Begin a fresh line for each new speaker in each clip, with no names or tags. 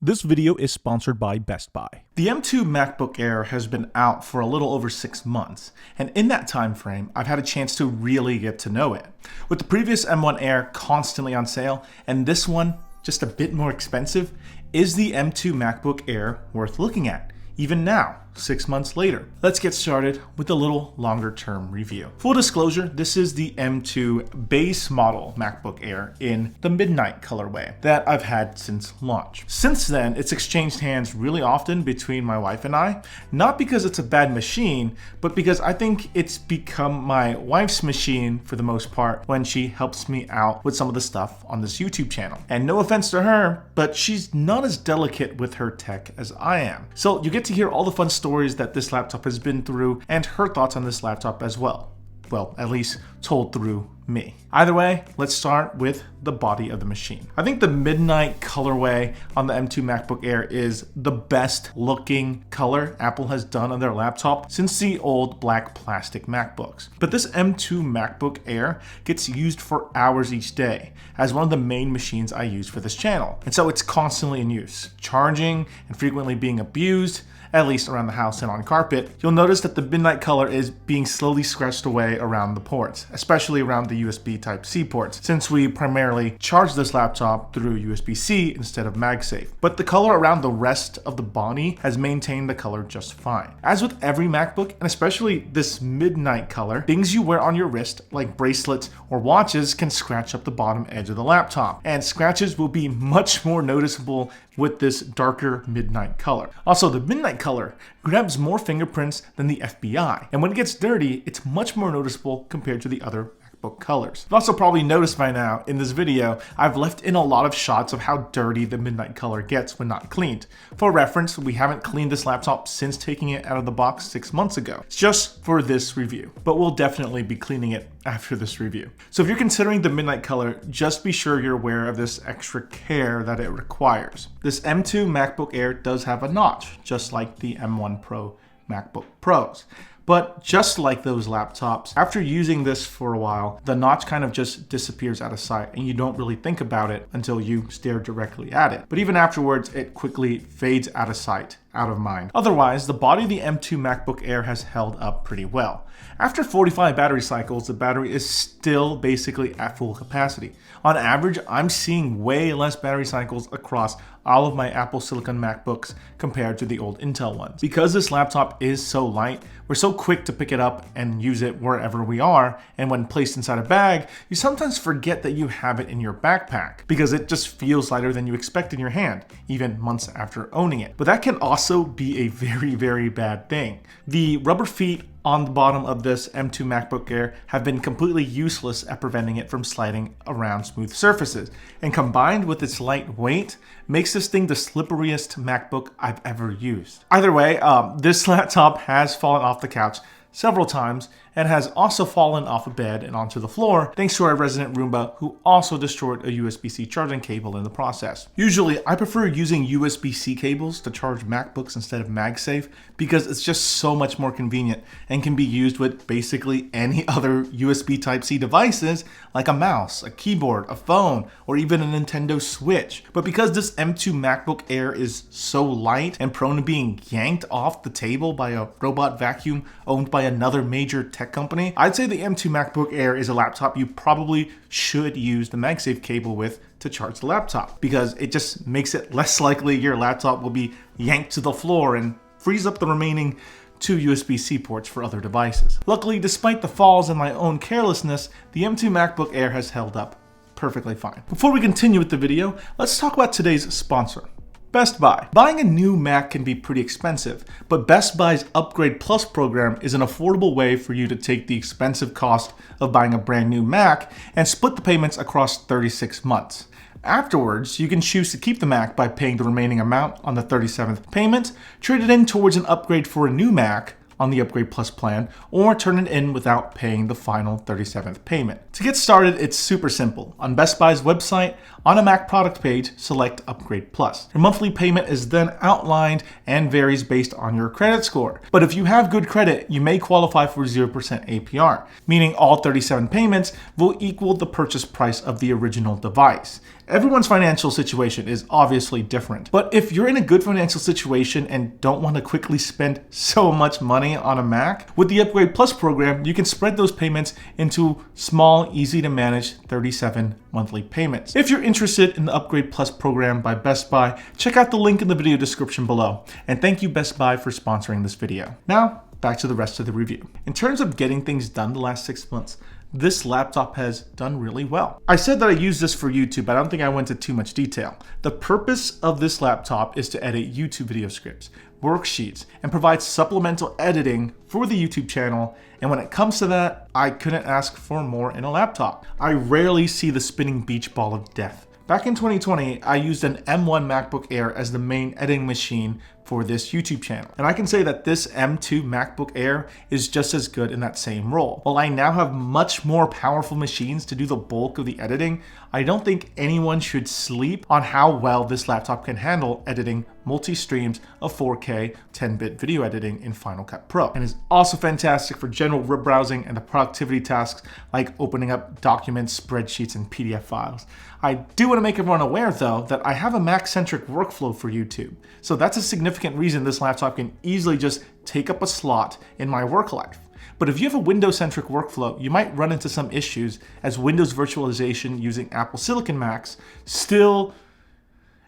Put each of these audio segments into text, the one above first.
This video is sponsored by Best Buy. The M2 MacBook Air has been out for a little over 6 months, and in that time frame, I've had a chance to really get to know it. With the previous M1 Air constantly on sale, and this one just a bit more expensive, is the M2 MacBook Air worth looking at, even now, 6 months later? Let's get started with a little longer term review. Full disclosure, this is the M2 base model MacBook Air in the midnight colorway that I've had since launch. Since then, it's exchanged hands really often between my wife and I, not because it's a bad machine, but because I think it's become my wife's machine for the most part when she helps me out with some of the stuff on this YouTube channel. And no offense to her, but she's not as delicate with her tech as I am. So you get to hear all the fun stories that this laptop has been through and her thoughts on this laptop as well. Well, at least told through me. Either way, let's start with the body of the machine. I think the midnight colorway on the M2 MacBook Air is the best looking color Apple has done on their laptop since the old black plastic MacBooks. But this M2 MacBook Air gets used for hours each day as one of the main machines I use for this channel. And so it's constantly in use, charging and frequently being abused, at least around the house and on carpet. You'll notice that the midnight color is being slowly scratched away around the ports, especially around the USB Type-C ports, since we primarily charge this laptop through USB-C instead of Magsafe. But the color around the rest of the body has maintained the color just fine. As with every MacBook, and especially this midnight color, things you wear on your wrist, like bracelets or watches, can scratch up the bottom edge of the laptop. And scratches will be much more noticeable with this darker midnight color. Also, the midnight color grabs more fingerprints than the FBI, and when it gets dirty, it's much more noticeable compared to the other MacBook colors. You've also probably noticed by now in this video, I've left in a lot of shots of how dirty the midnight color gets when not cleaned. For reference, we haven't cleaned this laptop since taking it out of the box 6 months ago. It's just for this review, but we'll definitely be cleaning it after this review. So if you're considering the midnight color, just be sure you're aware of this extra care that it requires. This M2 MacBook Air does have a notch, just like the M1 Pro MacBook Pros. But just like those laptops, after using this for a while, the notch kind of just disappears out of sight and you don't really think about it until you stare directly at it. But even afterwards, it quickly fades out of sight, out of mind. Otherwise, the body of the M2 MacBook Air has held up pretty well. After 45 battery cycles, the battery is still basically at full capacity. On average, I'm seeing way less battery cycles across all of my Apple Silicon MacBooks compared to the old Intel ones. Because this laptop is so light, we're so quick to pick it up and use it wherever we are, and when placed inside a bag, you sometimes forget that you have it in your backpack because it just feels lighter than you expect in your hand, even months after owning it. But that can also be a very, very bad thing. The rubber feet on the bottom of this M2 MacBook Air have been completely useless at preventing it from sliding around smooth surfaces, and combined with its light weight, makes this thing the slipperiest MacBook I've ever used. Either way, this laptop has fallen off the couch several times and has also fallen off a bed and onto the floor thanks to our resident Roomba, who also destroyed a USB-C charging cable in the process. Usually, I prefer using USB-C cables to charge MacBooks instead of Magsafe because it's just so much more convenient and can be used with basically any other USB Type-C devices like a mouse, a keyboard, a phone, or even a Nintendo Switch. But because this M2 MacBook Air is so light and prone to being yanked off the table by a robot vacuum owned by another major tech company, I'd say the M2 MacBook Air is a laptop you probably should use the Magsafe cable with to charge the laptop, because it just makes it less likely your laptop will be yanked to the floor and frees up the remaining 2 USB-C ports for other devices. Luckily, despite the falls and my own carelessness, the M2 MacBook Air has held up perfectly fine. Before we continue with the video, let's talk about today's sponsor, Best Buy. Buying a new Mac can be pretty expensive, but Best Buy's Upgrade Plus program is an affordable way for you to take the expensive cost of buying a brand new Mac and split the payments across 36 months. Afterwards, you can choose to keep the Mac by paying the remaining amount on the 37th payment, trade it in towards an upgrade for a new Mac on the Upgrade Plus plan, or turn it in without paying the final 37th payment. To get started, it's super simple. On Best Buy's website, on a Mac product page, select Upgrade Plus. Your monthly payment is then outlined and varies based on your credit score. But if you have good credit, you may qualify for 0% APR, meaning all 37 payments will equal the purchase price of the original device. Everyone's financial situation is obviously different, but if you're in a good financial situation and don't want to quickly spend so much money on a Mac, with the Upgrade Plus program, you can spread those payments into small, easy to manage 37 monthly payments. If you're interested in the Upgrade Plus program by Best Buy, check out the link in the video description below. And thank you Best Buy for sponsoring this video. Now, back to the rest of the review. In terms of getting things done the last 6 months, this laptop has done really well. I said that I use this for YouTube, but I don't think I went into too much detail. The purpose of this laptop is to edit YouTube video scripts, worksheets, and provide supplemental editing for the YouTube channel. And when it comes to that, I couldn't ask for more in a laptop. I rarely see the spinning beach ball of death. Back in 2020, I used an M1 MacBook Air as the main editing machine for this YouTube channel. And I can say that this M2 MacBook Air is just as good in that same role. While I now have much more powerful machines to do the bulk of the editing, I don't think anyone should sleep on how well this laptop can handle editing multi-streams of 4K 10-bit video editing in Final Cut Pro. And is also fantastic for general web browsing and the productivity tasks like opening up documents, spreadsheets, and PDF files. I do want to make everyone aware though that I have a Mac-centric workflow for YouTube. So that's a significant reason this laptop can easily just take up a slot in my work life. But if you have a Windows-centric workflow, you might run into some issues as Windows virtualization using Apple Silicon Macs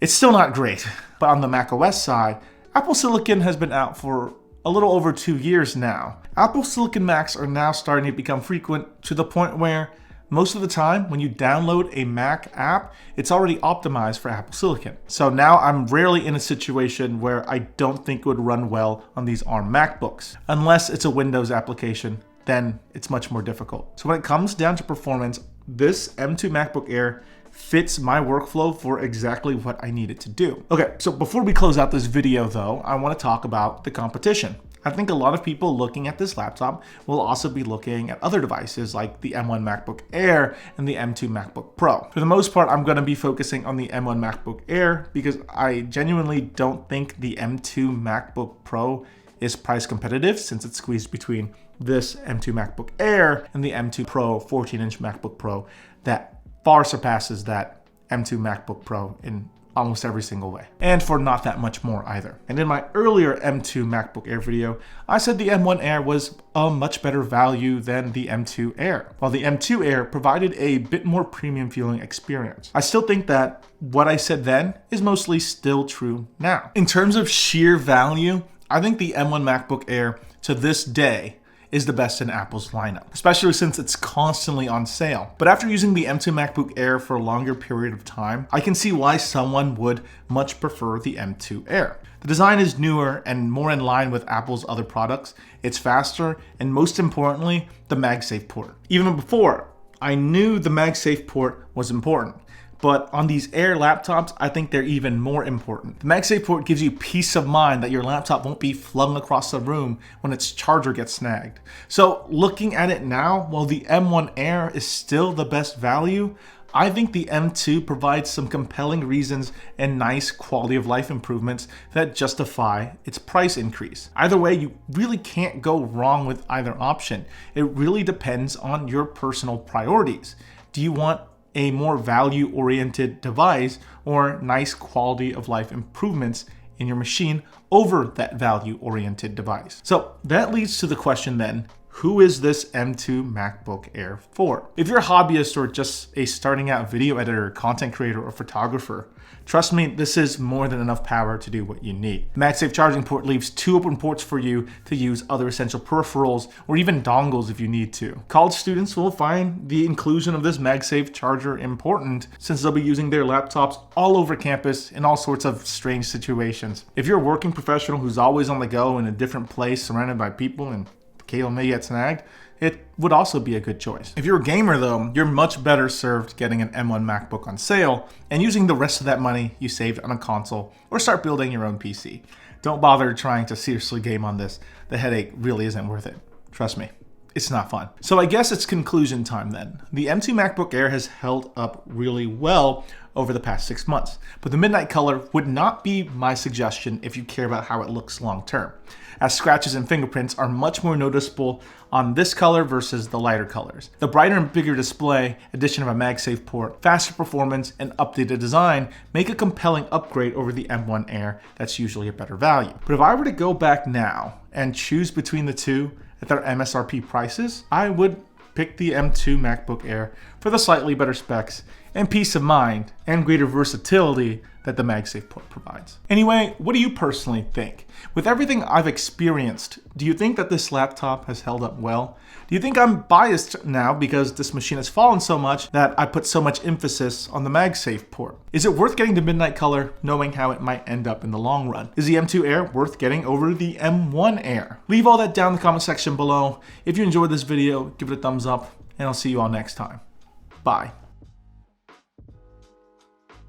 it's still not great. But on the macOS side, Apple Silicon has been out for a little over 2 years now. Apple Silicon Macs are now starting to become frequent to the point where most of the time, when you download a Mac app, it's already optimized for Apple Silicon. So now I'm rarely in a situation where I don't think it would run well on these ARM MacBooks. Unless it's a Windows application, then it's much more difficult. So when it comes down to performance, this M2 MacBook Air fits my workflow for exactly what I need it to do. Okay, so before we close out this video though, I want to talk about the competition. I think a lot of people looking at this laptop will also be looking at other devices like the M1 MacBook Air and the M2 MacBook Pro. For the most part, I'm going to be focusing on the M1 MacBook Air because I genuinely don't think the M2 MacBook Pro is price competitive since it's squeezed between this M2 MacBook Air and the M2 Pro 14-inch MacBook Pro that far surpasses that M2 MacBook Pro in almost every single way, and for not that much more either. And in my earlier M2 MacBook Air video, I said the M1 Air was a much better value than the M2 Air, while the M2 Air provided a bit more premium feeling experience. I still think that what I said then is mostly still true now. In terms of sheer value, I think the M1 MacBook Air to this day is the best in Apple's lineup, especially since it's constantly on sale. But after using the M2 MacBook Air for a longer period of time, I can see why someone would much prefer the M2 Air. The design is newer and more in line with Apple's other products. It's faster, and most importantly, the Magsafe port. Even before, I knew the Magsafe port was important. But on these Air laptops, I think they're even more important. The Magsafe port gives you peace of mind that your laptop won't be flung across the room when its charger gets snagged. So looking at it now, while the M1 Air is still the best value, I think the M2 provides some compelling reasons and nice quality of life improvements that justify its price increase. Either way, you really can't go wrong with either option. It really depends on your personal priorities. Do you want a more value-oriented device or nice quality of life improvements in your machine over that value-oriented device? So that leads to the question then, who is this M2 MacBook Air for? If you're a hobbyist or just a starting out video editor, content creator, or photographer, trust me, this is more than enough power to do what you need. The Magsafe charging port leaves 2 open ports for you to use other essential peripherals or even dongles if you need to. College students will find the inclusion of this Magsafe charger important since they'll be using their laptops all over campus in all sorts of strange situations. If you're a working professional who's always on the go in a different place surrounded by people and the cable may get snagged, it would also be a good choice. If you're a gamer though, you're much better served getting an M1 MacBook on sale and using the rest of that money you saved on a console or start building your own PC. Don't bother trying to seriously game on this. The headache really isn't worth it. Trust me. it's not fun. So I guess it's conclusion time then. The M2 MacBook Air has held up really well over the past 6 months, but the midnight color would not be my suggestion if you care about how it looks long term, as scratches and fingerprints are much more noticeable on this color versus the lighter colors. The brighter and bigger display, addition of a Magsafe port, faster performance, and updated design make a compelling upgrade over the M1 Air that's usually a better value. But if I were to go back now and choose between the two at their MSRP prices, I would pick the M2 MacBook Air for the slightly better specs and peace of mind and greater versatility that the Magsafe port provides. Anyway, what do you personally think? With everything I've experienced, do you think that this laptop has held up well? Do you think I'm biased now because this machine has fallen so much that I put so much emphasis on the Magsafe port? Is it worth getting the midnight color knowing how it might end up in the long run? Is the M2 Air worth getting over the M1 Air? Leave all that down in the comment section below. If you enjoyed this video, give it a thumbs up, and I'll see you all next time. Bye.